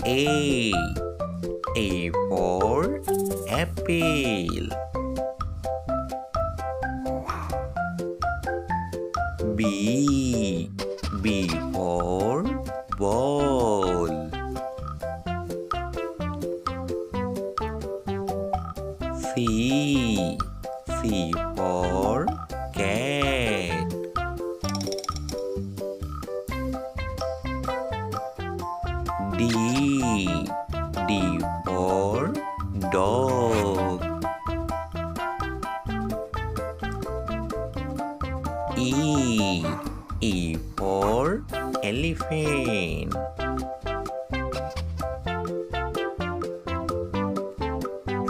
A. A for apple. B. B for ball. C. C for cat. D. D for dog. E. E for elephant.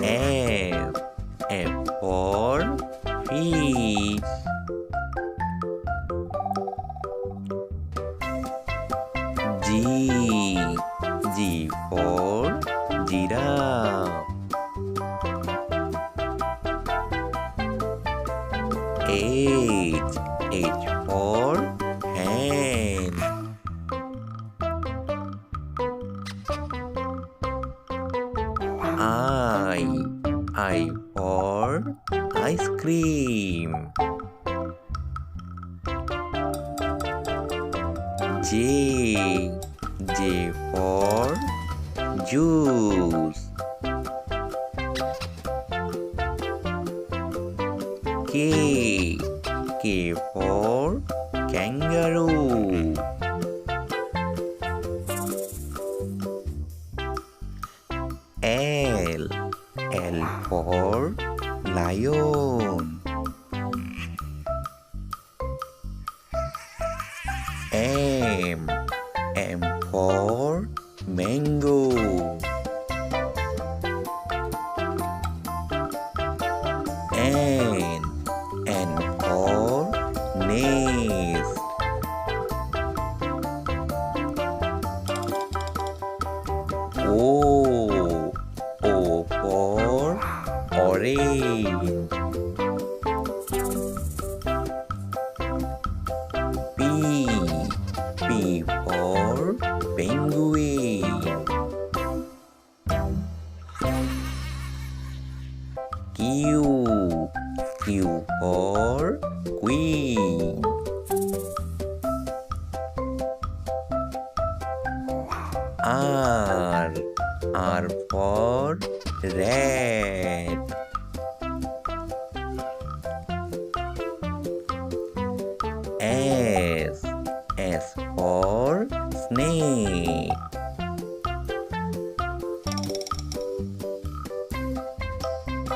F. F for fish. G. G for giraffe. H. H for hen. I for ice cream. J. J for juice. K. K for kangaroo. L. L for lion. M. M for mango. N. N for nest. O. O for orange. P. P for penguin. Q. Q for queen. R. R for rat. S. S for snake.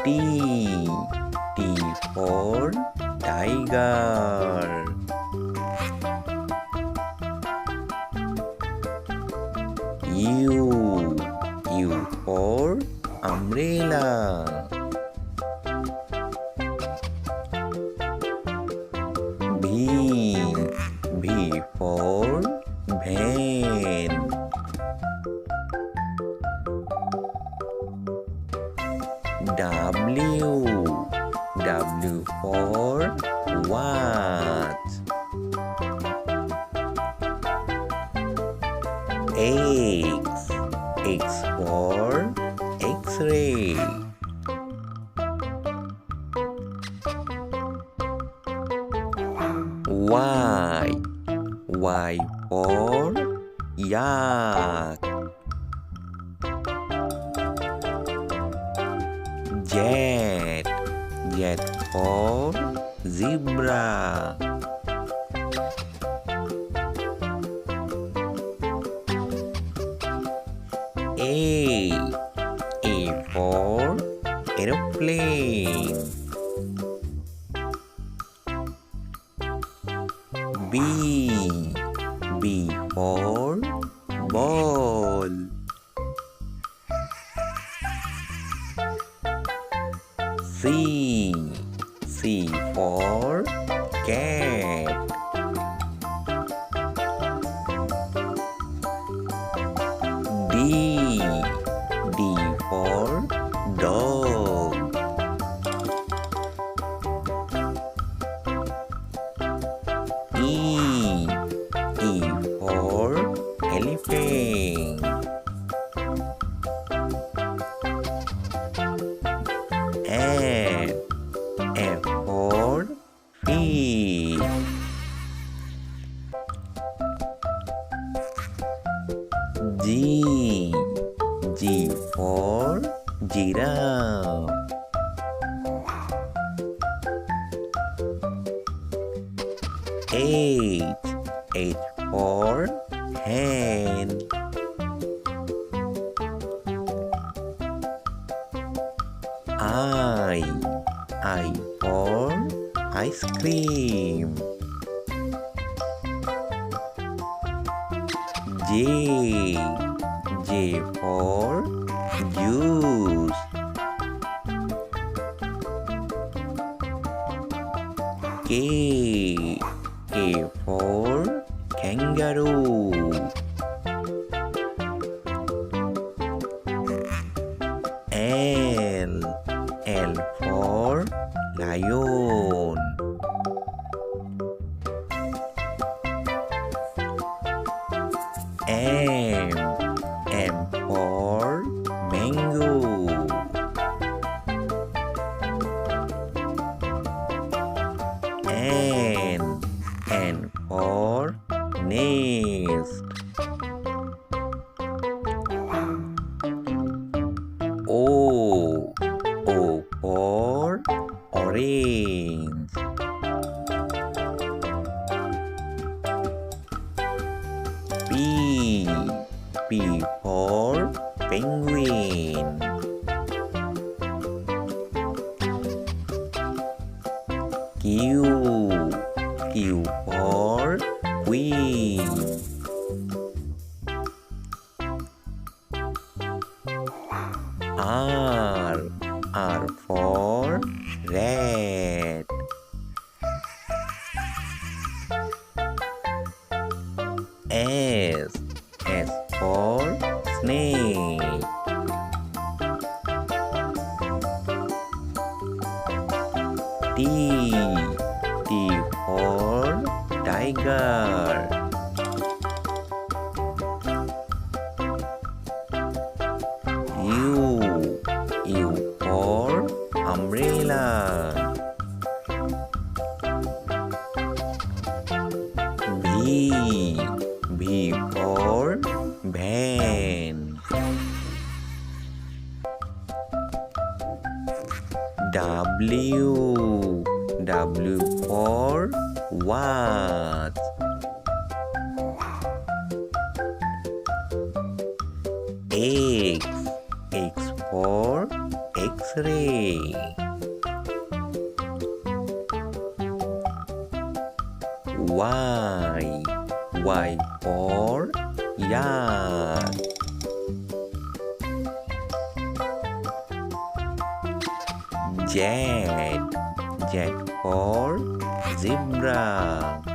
T. T for tiger. U. U for umbrella. B. B for van. W. W for watch. X. X for X-ray. Y. Y for yak. Z. Z for zebra. A. A for aeroplane. B. B for ball. C. C for cat. D. D for dog. E. E for elephant. G. G for giraffe. H. H for hen. I. I for ice cream. J. J for juice. K. K for kangaroo. L. L for lion. M. M for mango. N. N for nest. O. O for orange. P. P for penguin. Q. Q for queen. R. R for rat. S. S for snake. T. T for tiger. U. U for umbrella. V. V for van. W. W for what? X. X for X-ray. Y. Y for yard. Z. Z for zebra.